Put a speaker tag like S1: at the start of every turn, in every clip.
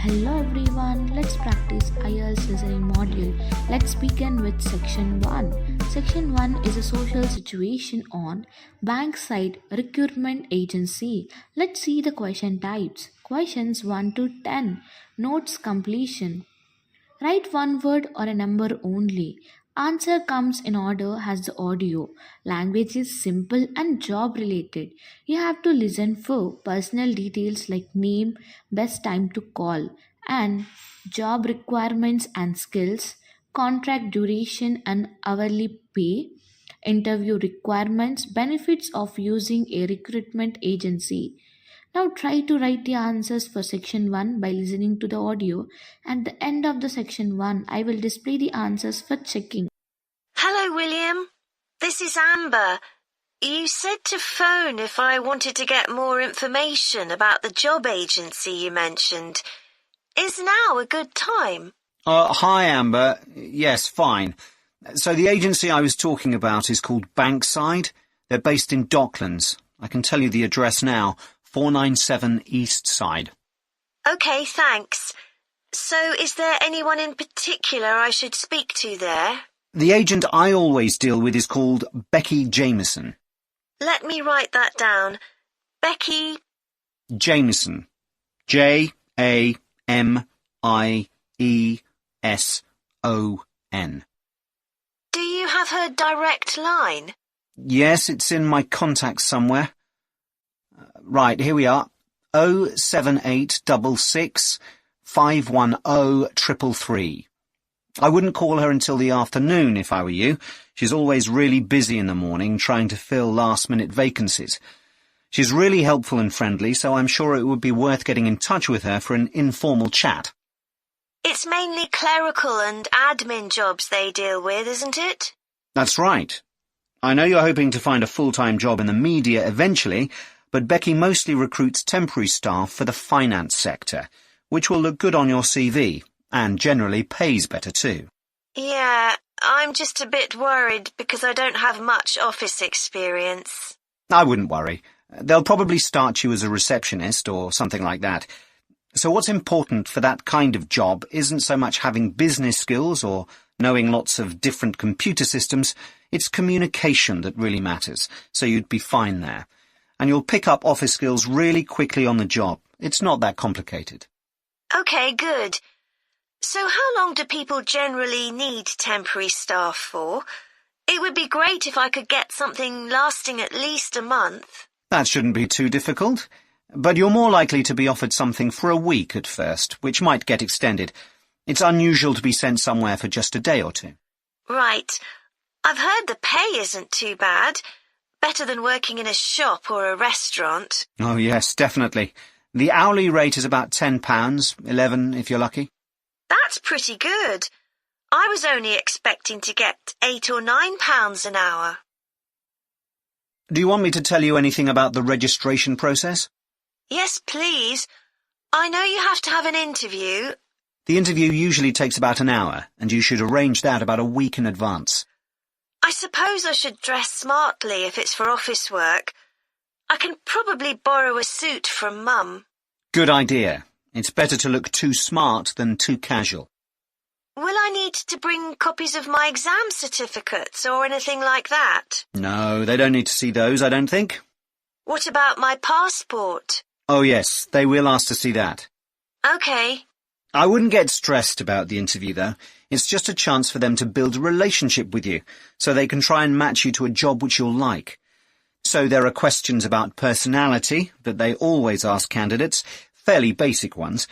S1: Hello everyone, let's practice IELTS Listening Module. Let's begin with Section 1. Section 1 is a social situation on Bankside Recruitment Agency. Let's see the question types. Questions 1 to 10. Notes completion. Write one word or a number only. Answer comes in order as the audio. Language is simple and job related. You have to listen for personal details like name, best time to call, and job requirements and skills, contract duration and hourly pay, interview requirements, benefits of using a recruitment agency. Now try to write the answers for section 1 by listening to the audio. At the end of the section 1, I will display the answers for checking.
S2: Hello, William. This is Amber. You said to phone if I wanted to get more information about the job agency you mentioned. Is now a good time?
S3: Hi, Amber. Yes, fine. So the agency I was talking about is called Bankside. They're based in Docklands. I can tell you the address now. 497 East Side.
S2: OK, thanks. So is there anyone in particular I should speak to there?
S3: The agent I always deal with is called Becky Jameson.
S2: Let me write that down. Becky
S3: Jameson. Jameson.
S2: Do you have her direct line?
S3: Yes, it's in my contacts somewhere. Right, here we are. 07866 510 333. I wouldn't call her until the afternoon if I were you. She's always really busy in the morning trying to fill last-minute vacancies. She's really helpful and friendly, so I'm sure it would be worth getting in touch with her for an informal chat.
S2: It's mainly clerical and admin jobs they deal with, isn't it?
S3: That's right. I know you're hoping to find a full-time job in the media eventually, but Becky mostly recruits temporary staff for the finance sector, which will look good on your CV, and generally pays better too.
S2: Yeah, I'm just a bit worried because I don't have much office experience.
S3: I wouldn't worry. They'll probably start you as a receptionist or something like that. So what's important for that kind of job isn't so much having business skills or knowing lots of different computer systems, it's communication that really matters, so you'd be fine there. And you'll pick up office skills really quickly on the job. It's not that complicated.
S2: OK, good. So how long do people generally need temporary staff for? It would be great if I could get something lasting at least a month.
S3: That shouldn't be too difficult. But you're more likely to be offered something for a week at first, which might get extended. It's unusual to be sent somewhere for just a day or two.
S2: Right. I've heard the pay isn't too bad. Better than working in a shop or a restaurant.
S3: Oh, yes, definitely. The hourly rate is about £10, $11 if you're lucky.
S2: That's pretty good. I was only expecting to get £8 or £9 an hour.
S3: Do you want me to tell you anything about the registration process?
S2: Yes, please. I know you have to have an interview.
S3: The interview usually takes about an hour, and you should arrange that about a week in advance.
S2: I suppose I should dress smartly if it's for office work. I can probably borrow a suit from Mum.
S3: Good idea. It's better to look too smart than too casual.
S2: Will I need to bring copies of my exam certificates or anything like that?
S3: No, they don't need to see those, I don't think.
S2: What about my passport?
S3: Oh, yes, they will ask to see that.
S2: OK.
S3: I wouldn't get stressed about the interview, though. It's just a chance for them to build a relationship with you, so they can try and match you to a job which you'll like. So there are questions about personality that they always ask candidates, fairly basic ones,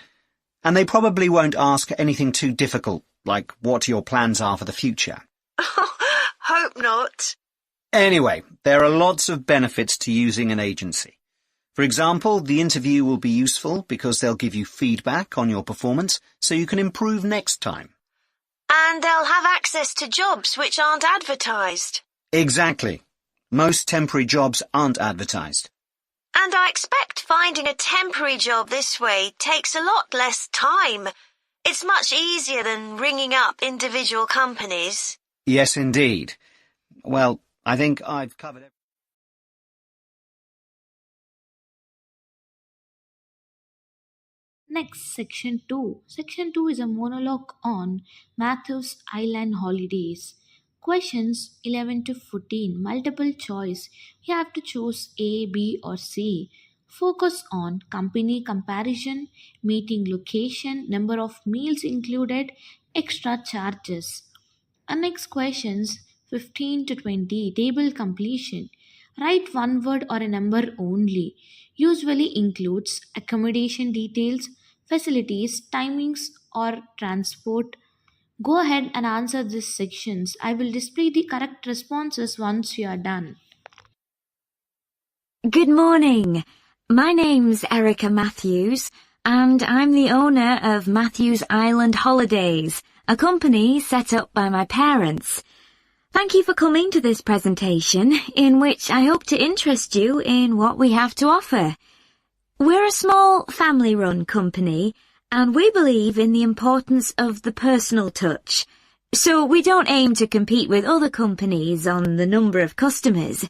S3: and they probably won't ask anything too difficult, like what your plans are for the future.
S2: Hope not.
S3: Anyway, there are lots of benefits to using an agency. For example, the interview will be useful because they'll give you feedback on your performance so you can improve next time.
S2: And they'll have access to jobs which aren't advertised.
S3: Exactly. Most temporary jobs aren't advertised.
S2: And I expect finding a temporary job this way takes a lot less time. It's much easier than ringing up individual companies.
S3: Yes, indeed. Well, I think I've covered everything.
S1: Next, section 2. Section 2 is a monologue on Matthew's Island holidays. Questions 11 to 14. Multiple choice. You have to choose A, B, or C. Focus on company comparison, meeting location, number of meals included, extra charges. And next questions 15 to 20. Table completion. Write one word or a number only. Usually includes accommodation details, facilities, timings, or transport. Go ahead and answer these sections. I will display the correct responses once you are done.
S4: Good morning. My name's Erica Matthews, and I'm the owner of Matthews Island Holidays, a company set up by my parents. Thank you for coming to this presentation, in which I hope to interest you in what we have to offer. We're a small family-run company, and we believe in the importance of the personal touch. So we don't aim to compete with other companies on the number of customers.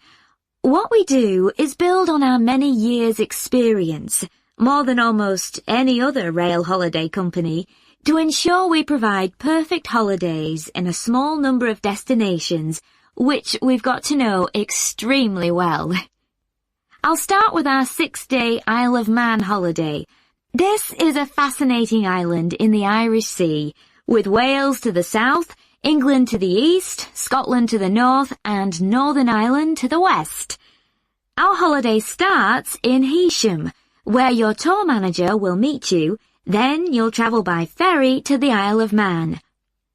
S4: What we do is build on our many years' experience, more than almost any other rail holiday company, to ensure we provide perfect holidays in a small number of destinations, which we've got to know extremely well. I'll start with our 6-day Isle of Man holiday. This is a fascinating island in the Irish Sea, with Wales to the south, England to the east, Scotland to the north, and Northern Ireland to the west. Our holiday starts in Heysham, where your tour manager will meet you. Then you'll travel by ferry to the Isle of Man.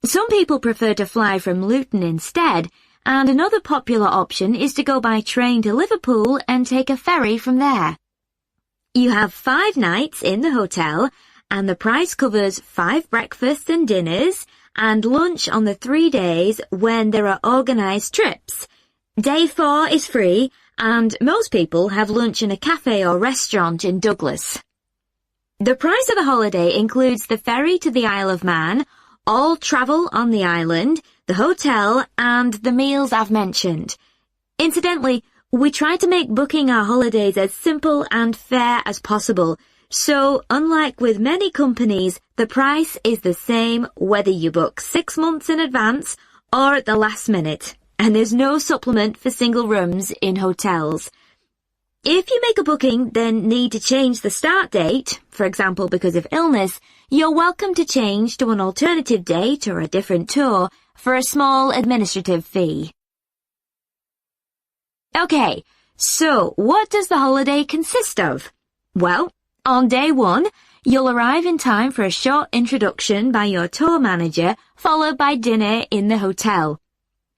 S4: Some people prefer to fly from Luton instead, and another popular option is to go by train to Liverpool and take a ferry from there. You have 5 nights in the hotel, and the price covers 5 breakfasts and dinners, and lunch on the 3 days when there are organised trips. Day 4 is free, and most people have lunch in a cafe or restaurant in Douglas. The price of the holiday includes the ferry to the Isle of Man, all travel on the island, the hotel, and the meals I've mentioned. Incidentally, we try to make booking our holidays as simple and fair as possible, so unlike with many companies, the price is the same whether you book 6 months in advance or at the last minute, and there's no supplement for single rooms in hotels. If you make a booking, then need to change the start date, for example because of illness, you're welcome to change to an alternative date or a different tour for a small administrative fee. Okay, so what does the holiday consist of? Well, on day 1, you'll arrive in time for a short introduction by your tour manager, followed by dinner in the hotel.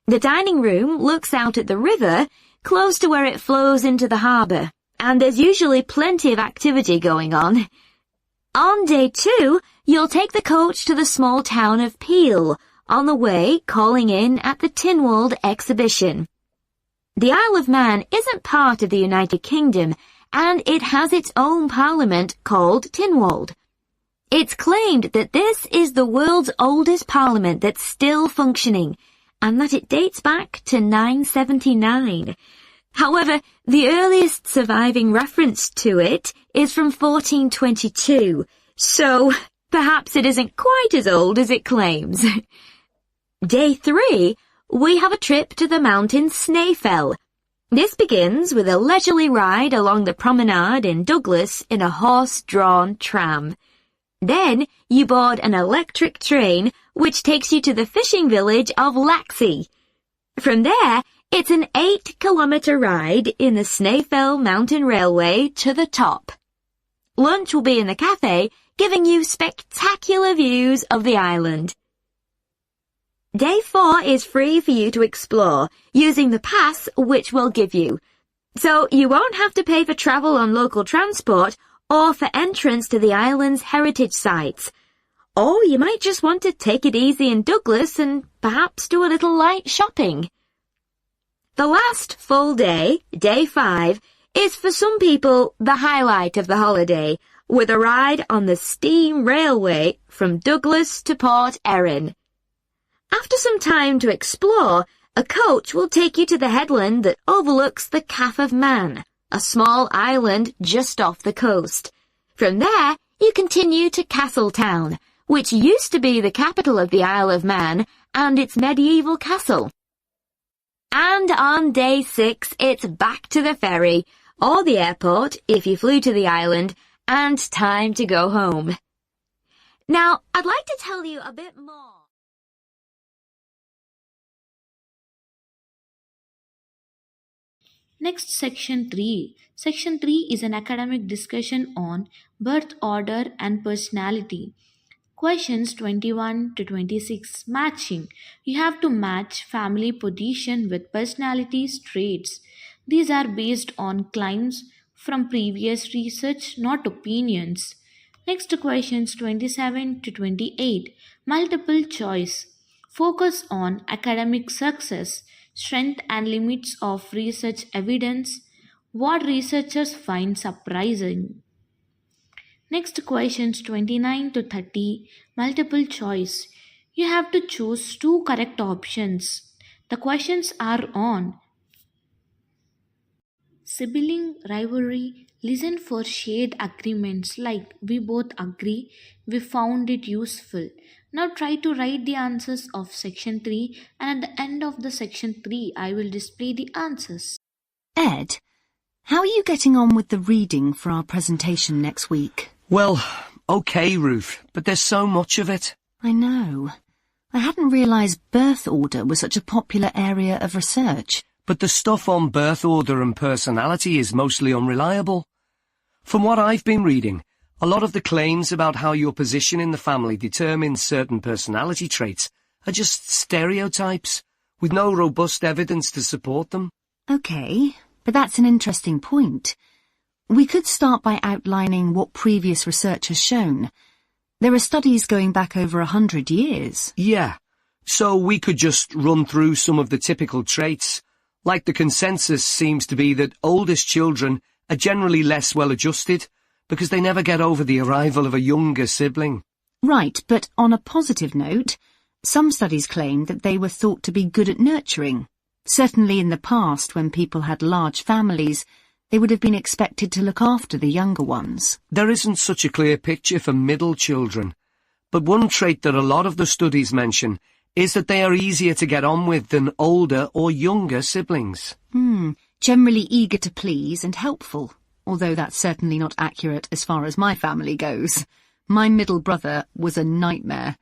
S4: The dining room looks out at the river, close to where it flows into the harbour, and there's usually plenty of activity going on. On day 2, you'll take the coach to the small town of Peel, on the way calling in at the Tynwald exhibition. The Isle of Man isn't part of the United Kingdom, and it has its own parliament called Tynwald. It's claimed that this is the world's oldest parliament that's still functioning, and that it dates back to 979. However, the earliest surviving reference to it is from 1422, so perhaps it isn't quite as old as it claims. Day 3, we have a trip to the mountain Snaefell. This begins with a leisurely ride along the promenade in Douglas in a horse-drawn tram. Then you board an electric train which takes you to the fishing village of Laxey. From there, it's an 8-kilometre ride in the Snaefell Mountain Railway to the top. Lunch will be in the cafe, giving you spectacular views of the island. Day 4 is free for you to explore, using the pass which we'll give you. So you won't have to pay for travel on local transport or for entrance to the island's heritage sites. Or you might just want to take it easy in Douglas and perhaps do a little light shopping. The last full day, day 5, is for some people the highlight of the holiday, with a ride on the steam railway from Douglas to Port Erin. After some time to explore, a coach will take you to the headland that overlooks the Calf of Man, a small island just off the coast. From there, you continue to Castletown, which used to be the capital of the Isle of Man and its medieval castle. And on day 6, it's back to the ferry, or the airport if you flew to the island, and time to go home. Now, I'd like to tell you a bit more.
S1: Next, Section 3. Section 3 is an academic discussion on birth order and personality. Questions 21 to 26. Matching. You have to match family position with personality traits. These are based on claims from previous research, not opinions. Next, questions 27 to 28. Multiple choice. Focus on academic success, strength and limits of research evidence, what researchers find surprising. Next, questions 29 to 30. Multiple choice. You have to choose 2 correct options. The questions are on sibling rivalry. Listen for shared agreements like we both agree, we found it useful. Now try to write the answers of section 3, and at the end of the section 3 I will display the answers.
S5: Ed, how are you getting on with the reading for our presentation next week?
S6: Well, okay, Ruth, but there's so much of it.
S5: I know. I hadn't realised birth order was such a popular area of research.
S6: But the stuff on birth order and personality is mostly unreliable. From what I've been reading, a lot of the claims about how your position in the family determines certain personality traits are just stereotypes, with no robust evidence to support them.
S5: OK, but that's an interesting point. We could start by outlining what previous research has shown. There are studies going back over 100 years.
S6: Yeah, so we could just run through some of the typical traits. Like the consensus seems to be that oldest children are generally less well-adjusted because they never get over the arrival of a younger sibling.
S5: Right, but on a positive note, some studies claim that they were thought to be good at nurturing. Certainly in the past, when people had large families, they would have been expected to look after the younger ones.
S6: There isn't such a clear picture for middle children, but one trait that a lot of the studies mention is that they are easier to get on with than older or younger siblings.
S5: Generally eager to please and helpful, although that's certainly not accurate as far as my family goes. My middle brother was a nightmare,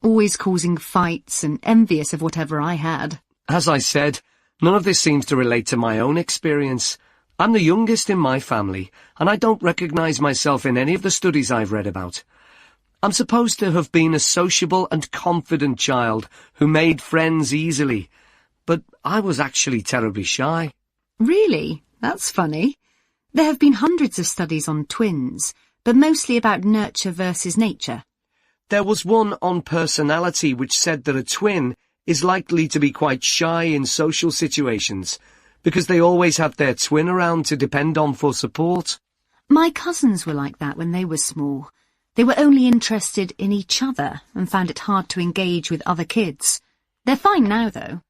S5: always causing fights and envious of whatever I had.
S6: As I said, none of this seems to relate to my own experience. I'm the youngest in my family, and I don't recognise myself in any of the studies I've read about. I'm supposed to have been a sociable and confident child who made friends easily, but I was actually terribly shy.
S5: Really? That's funny. There have been hundreds of studies on twins, but mostly about nurture versus nature.
S6: There was one on personality which said that a twin is likely to be quite shy in social situations because they always have their twin around to depend on for support.
S5: My cousins were like that when they were small. They were only interested in each other and found it hard to engage with other kids. They're fine now, though.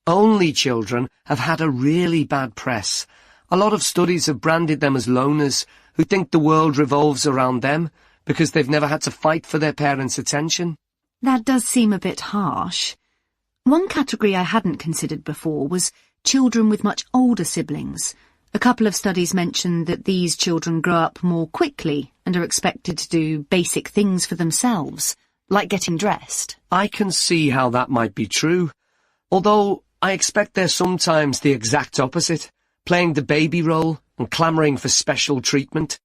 S6: Only children have had a really bad press. A lot of studies have branded them as loners who think the world revolves around them because they've never had to fight for their parents' attention.
S5: That does seem a bit harsh. One category I hadn't considered before was children with much older siblings. A couple of studies mentioned that these children grow up more quickly and are expected to do basic things for themselves, like getting dressed.
S6: I can see how that might be true, although I expect they're sometimes the exact opposite, playing the baby role and clamouring for special treatment.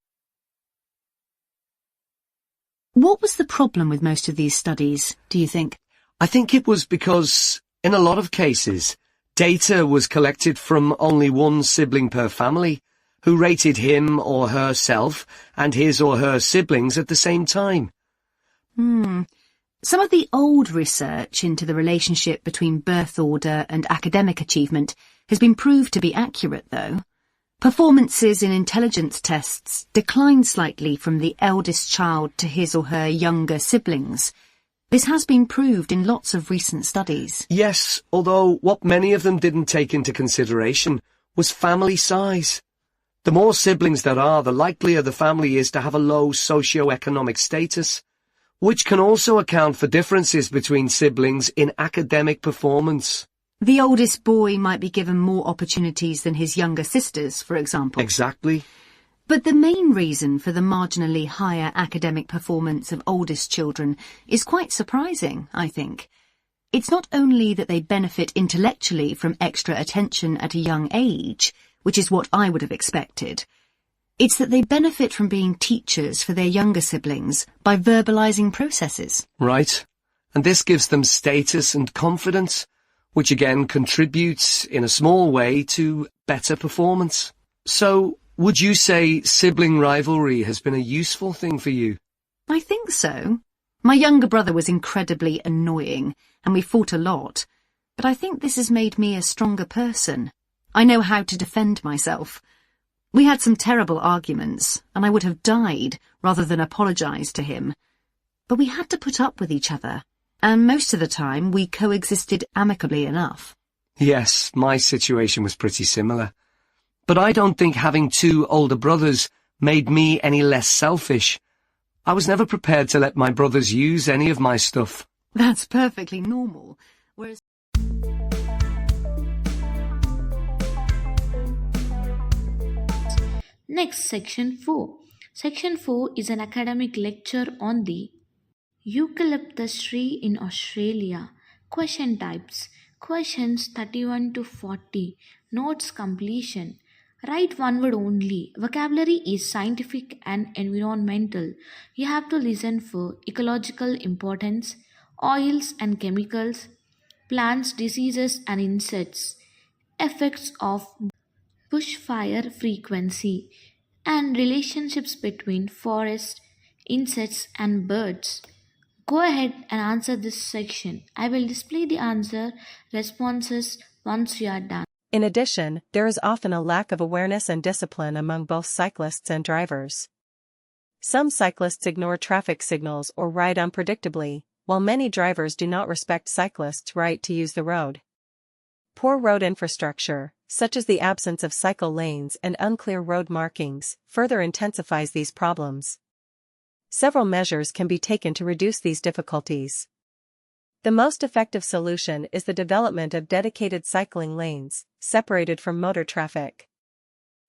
S5: What was the problem with most of these studies, do you think?
S6: I think it was because, in a lot of cases, data was collected from only one sibling per family, who rated him or herself and his or her siblings at the same time.
S5: Some of the old research into the relationship between birth order and academic achievement has been proved to be accurate, though. Performances in intelligence tests declined slightly from the eldest child to his or her younger siblings. This has been proved in lots of recent studies.
S6: Yes, although what many of them didn't take into consideration was family size. The more siblings there are, the likelier the family is to have a low socio-economic status, which can also account for differences between siblings in academic performance.
S5: The oldest boy might be given more opportunities than his younger sisters, for example.
S6: Exactly.
S5: But the main reason for the marginally higher academic performance of oldest children is quite surprising, I think. It's not only that they benefit intellectually from extra attention at a young age, which is what I would have expected. It's that they benefit from being teachers for their younger siblings by verbalizing processes.
S6: Right. And this gives them status and confidence, which again contributes in a small way to better performance. So, would you say sibling rivalry has been a useful thing for you?
S5: I think so. My younger brother was incredibly annoying, and we fought a lot. But I think this has made me a stronger person. I know how to defend myself. We had some terrible arguments, and I would have died rather than apologize to him. But we had to put up with each other, and most of the time we coexisted amicably enough.
S6: Yes, my situation was pretty similar. But I don't think having 2 older brothers made me any less selfish. I was never prepared to let my brothers use any of my stuff.
S5: That's perfectly normal, whereas...
S1: Next, Section 4. Section 4 is an academic lecture on the eucalyptus tree in Australia. Question types. Questions 31 to 40. Notes completion. Write one word only. Vocabulary is scientific and environmental. You have to listen for ecological importance, oils and chemicals, plants, diseases and insects, effects of bushfire frequency, and relationships between forest, insects, and birds. Go ahead and answer this section. I will display the answer responses once you are done.
S7: In addition, there is often a lack of awareness and discipline among both cyclists and drivers. Some cyclists ignore traffic signals or ride unpredictably, while many drivers do not respect cyclists' right to use the road. Poor road infrastructure, such as the absence of cycle lanes and unclear road markings, further intensifies these problems. Several measures can be taken to reduce these difficulties. The most effective solution is the development of dedicated cycling lanes, separated from motor traffic.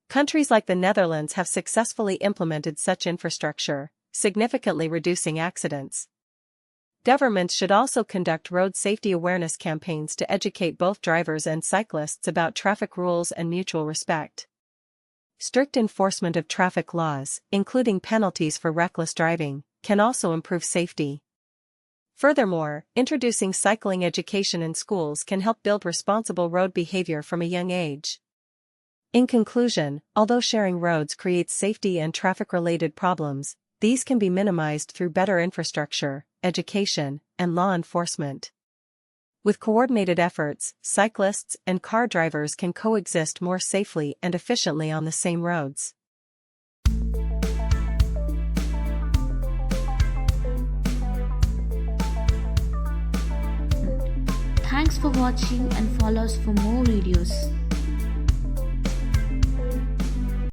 S7: Countries like the Netherlands have successfully implemented such infrastructure, significantly reducing accidents. Governments should also conduct road safety awareness campaigns to educate both drivers and cyclists about traffic rules and mutual respect. Strict enforcement of traffic laws, including penalties for reckless driving, can also improve safety. Furthermore, introducing cycling education in schools can help build responsible road behavior from a young age. In conclusion, although sharing roads creates safety and traffic-related problems, these can be minimized through better infrastructure, education, and law enforcement. With coordinated efforts, cyclists and car drivers can coexist more safely and efficiently on the same roads.
S1: Thanks for watching and follow us for more videos.